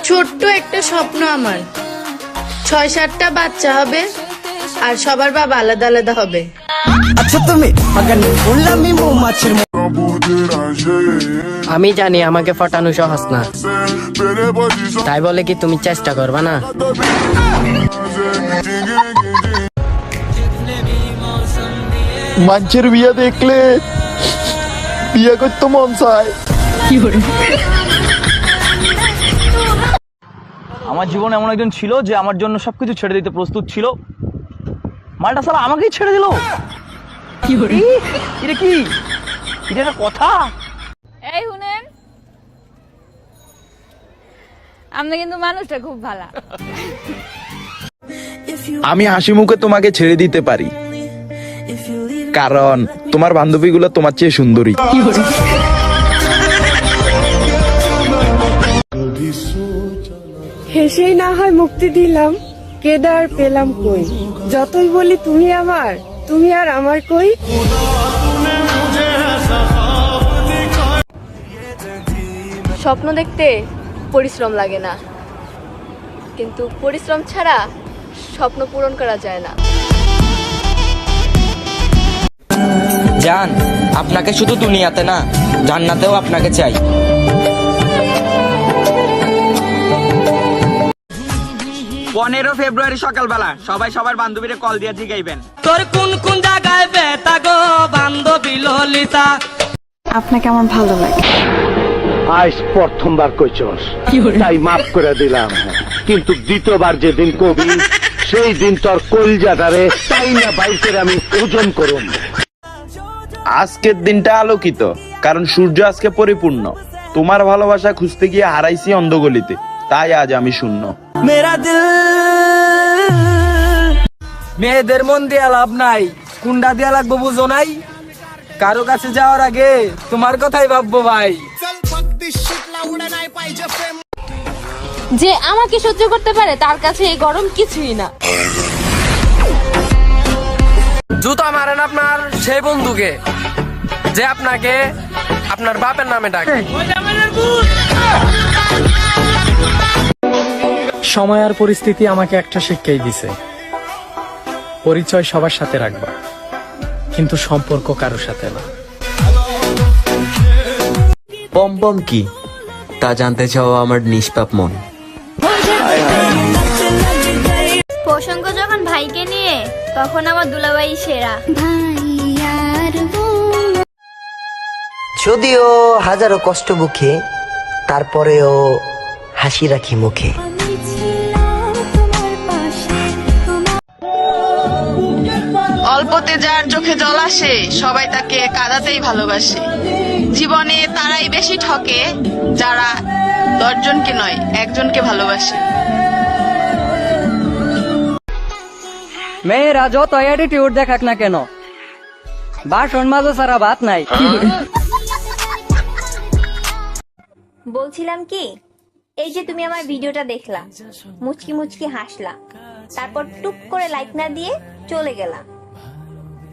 ছোট্ট একটা স্বপ্ন আমার, 6-7টা বাচ্চা হবে আর সবার বাবা আলাদা আলাদা হবে। আচ্ছা তুমি আমি মৌমাছির আমি জানি আমাকে ফটানো সহজ না, তাই বলে কি তুমি চেষ্টা করবা না? মানুষের বিয়ে দেখলে বিয়ে করতে মন চায়। আমার জীবনে এমন একজন ছিল যে আমার জন্য সবকিছু ছেড়ে দিতে প্রস্তুত ছিল, মালটা সালা আমাকেই ছেড়ে দিল। এটা কি, এটা একটা কথা? এই শুনেন, আপনি কিন্তু মানুষটা খুব ভালো। আমি হাসি মুখে তোমাকে ছেড়ে দিতে পারি, কারণ তোমার বান্ধবীগুলো তোমার চেয়ে সুন্দরী। হেসেই না হয় মুক্তি দিলাম, কেদার পেলাম কই, যতই বলি তুমি আমার, তুমি আর আমার কই। স্বপ্ন দেখতে পরিশ্রম লাগে না, কিন্তু পরিশ্রম ছাড়া স্বপ্ন পূরণ করা যায় না। জান, আপনাকে শুধু দুনিয়াতে না, জান্নাতেও আপনাকে চাই। 15 ফেব্রুয়ারি সকালবেলা সবাই সবার বান্ধবীরে কল দিয়ে জিগাইবেন তোর কোন কোন জায়গায় বেতা গো বান্ধবী ললিতা। আপনাকে আমার ভালো লাগে। আজ প্রথমবার কইছস, তাই মাফ করে দিলাম, কিন্তু দ্বিতীয়বার যেদিন কবি সেই দিন তোর কলজাটারে তাই না বাইকের আমি ওজন করুম। আজকের দিনটা আলোকিত, কারণ সূর্য আজকে পরিপূর্ণ। তোমার ভালোবাসা খুঁজতে গিয়ে হারাইছি অন্ধগলিতে, তাই আজ আমি শূন্য। মেরা দিল, মেয়েদের মন দিয়া লাভ নাই, কুন্ডা দিয়া লাগবো বুঝো নাই। কারো কাছে যাওয়ার আগে তোমার কথাই ভাববো ভাই। যে আমাকে সহ্য করতে পারে তার কাছে এই গরম কিছুই না। জুতা মারেন আপনার সেই বন্ধুকে যে আপনাকে আপনার বাপের নামে ডাকে। সময় আর পরিস্থিতি আমাকে একটা শিক্ষাই দিছে, পরিচয় সবার সাথে রাখবা, কিন্তু সম্পর্ক কারোর সাথে না। পম পম কি তা জানতে চাও আমার নিষ্পাপ মন। প্রসঙ্গ যখন ভাইকে নিয়ে, তখন আমার দুলাভাই সেরা। যদিও হাজারো কষ্ট বুকে, তারপরেও হাসি রাখি মুখে। অল্পতে যার চোখে জল আসে, সবাই তাকে কাঁদাতেই ভালোবাসে। জীবনে তারাই বেশি ঠকে যারা 10 জনকে নয় 1 জনকে ভালোবাসে। মেয়েরা যত অ্যাটিটিউড দেখাক না কেন, বাসন মাজা সারা ভাত নাই। বলছিলাম কি, এই যে তুমি আমার ভিডিওটা দেখলা, মুচকি মুচকি হাসলা, তারপর টুক করে লাইক না দিয়ে চলে গেলা,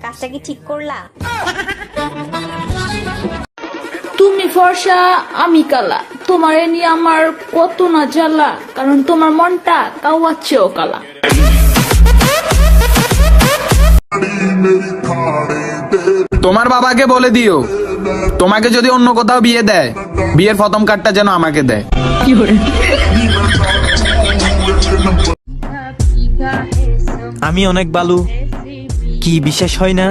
কাজটা কি ঠিক করলা? তুমি ফর্সা আমি কালা, তোমারে নিয়ে আমার কত না জ্বালা, কারণ তোমার মনটা কাউয়াচ্ছেও কালা। তোমার বাবাকে বলে দিও, তোমাকে যদি অন্য কোথাও বিয়ে দেয়, বিয়ের প্রথম কার্ডটা যেন আমাকে দেয়। আমি অনেক বালু, কি বিশেষ হয় না?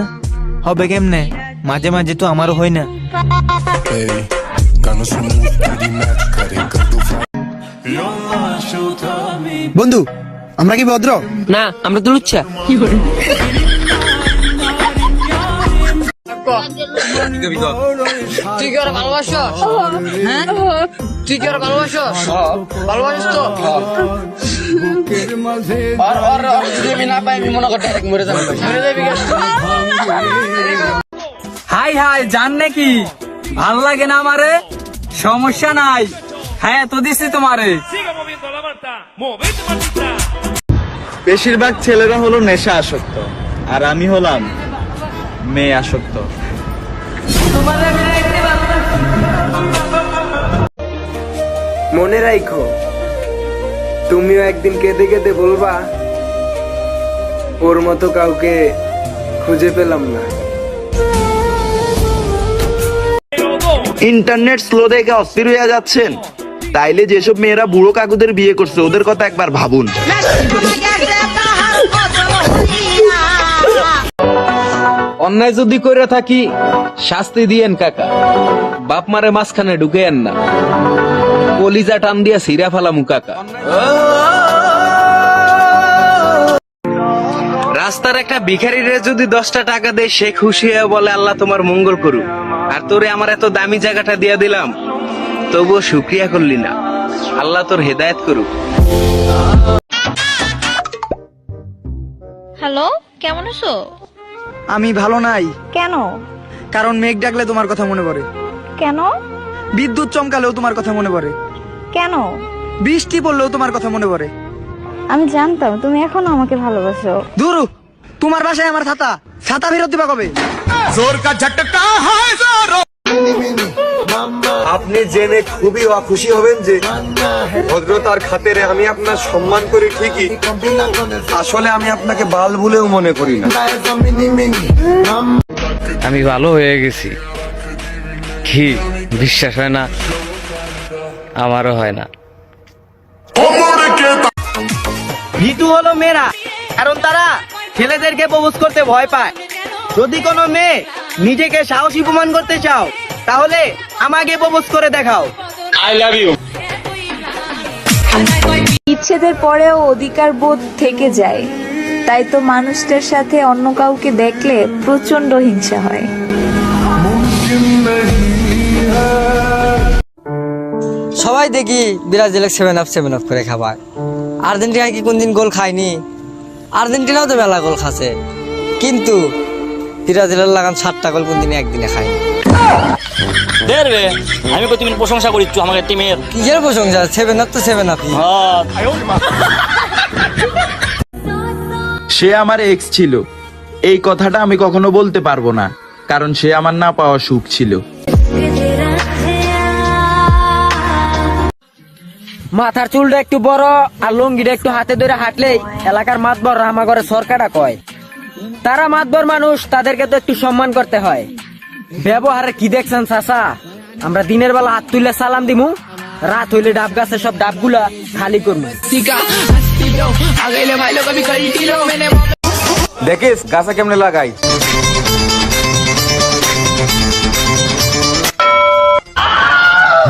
হবে কেমনে? মাঝে মাঝে তো আমারও হয় না। বন্ধু, আমরা কি ভদ্র? না, আমরা তো লুচ্ছা। তুই কি ওরা ভালোবাসো? হ্যাঁ, তুই কি ওরা ভালোবাসো? ভালোবাসিস তো? আমি না পাই, আমি মনে করতে মরে যাবো। হাই হাই, জান নাকি ভাল লাগে না আমারে? সমস্যা নাই, হ্যাঁ তো দিচ্ছি তোমারে। বেশিরভাগ ছেলেরা হলো নেশা আসক্ত, আর আমি হলাম মেয়ে আসক্ত। মনে রাখো, তুমিও একদিন কেঁদে কেঁদে বলবা ওর মতো কাউকে খুঁজে পেলাম না। ইন্টারনেট স্লো দেখে অস্থির হয়ে যাচ্ছেন? তাইলে যেসব মেয়েরা বুড়ো কাকুদের বিয়ে করছে ওদের কথা একবার ভাবুন। অন্যায় যদি করে থাকি শাস্তি দিয়েন কাকা, বাপ মারে মাঝখানে ঢুকেন না, কলিজা টান দিয়া সিরা ফেলামু কাকা। রাস্তার একটা ভিখারিরে যদি 10টা টাকা দেয় সে খুশি হয়ে বলে আল্লাহ তোমার মঙ্গল করুক, আর তোরে আমার এত দামি জায়গাটা দিয়া দিলাম তবুও শুক্রিয়া করলি না, আল্লাহ তোর হেদায়েত করুক। হ্যালো, কেমন আছো? আমি ভালো নাই। কেন? কারণ মেঘ ডাকলে তোমার কথা মনে পড়ে, কেন? বিদ্যুৎ চমকালেও তোমার কথা মনে পড়ে, কেন? বৃষ্টি পড়লেও তোমার কথা মনে পড়ে। আমি জানতাম তুমি এখনো আমাকে ভালোবাসো। দূর, তোমার বাসায় আমার ছাতা, ছাতা ফেরত দিবা কবে? আপনি জেনে খুবই অখুশি হবেন যে ভদ্রতার খাতিরে আমি আপনার সম্মান করি ঠিকই, আসলে আমি আপনাকে বাল বলেও মনে করি না। আমি ভালো হয়ে গেছি, কি বিশ্বাস হয় না? আমারও হয় না। ভিটু হলো মেয়েরা, কারণ তারা ছেলেদেরকে প্রপোজ করতে ভয় পায়। যদি কোনো মেয়ে নিজেকে সাহসী প্রমাণ করতে চাও তাহলে আমাকে প্রপোজ করে দেখাও। I love you. বিচ্ছেদের পরেও অধিকার বোধ থেকে যায়, তাই তো মানুষটার সাথে অন্য কাউকে দেখলে প্রচন্ড হিংসা হয়। সবাই দেখি ব্রাজিল 7-up করে খাবার। আর্জেন্টিনা কি কোনদিন গোল খায়নি? আর্জেন্টিনাও তো মেলা গোল খাচ্ছে, কিন্তু ব্রাজিলের লাগান 7টা গোল কোনদিন একদিনে খায়নি। আমি তুমি প্রশংসা করিচ্ছ আমাকে টিমের। কিসের প্রশংসা? 7-up তো 7-up। সে আমার এক্স ছিল, এই কথাটা আমি কখনো বলতে পারবো না, কারণ সে আমার না পাওয়া সুখ ছিল। মাথার চুলটা একটু বড় আর লুঙ্গিটা একটু হাতে ধরে হাঁটলেই এলাকার মাতবর রামাগরে সরকারটা কয়। তারা মাতবর মানুষ, তাদেরকে তো একটু সম্মান করতে হয়। ব্যবহারে কি দেখছেন চাচা? আমরা দিনের বেলা হাত তুলে সালাম দিমু, রাত হইলে ডাব গাছে সব ডাবগুলা খালি করবো। দেখিস গাছা কেমনে লাগাই।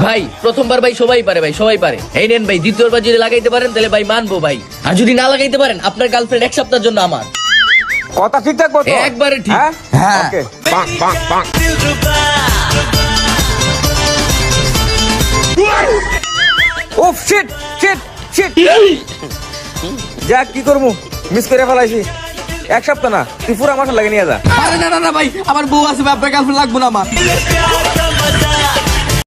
ভাই প্রথমবার ভাই সবাই পারে, ভাই সবাই পারে। এই নেন ভাই, দ্বিতীয়বার যদি লাগাইতে পারেন তাহলে ভাই মানবো ভাই, আর যদি না লাগাইতে পারেন আপনার গার্লফ্রেন্ড 1 সপ্তাহের জন্য আমার। কথা ঠিক থাকবো তো? একবারে ঠিক। হ্যাঁ, ওকে। উফ, শিট শিট শিট। যা কি করবো, মিস করে ফেলাইছি। 1 সপ্তাহ না, তুই পুরো মাসে লাগে নিয়ে যা। আরে না না না ভাই, আমার বউ আছে, আপনার গার্লফ্রেন্ড লাগবো না আমার।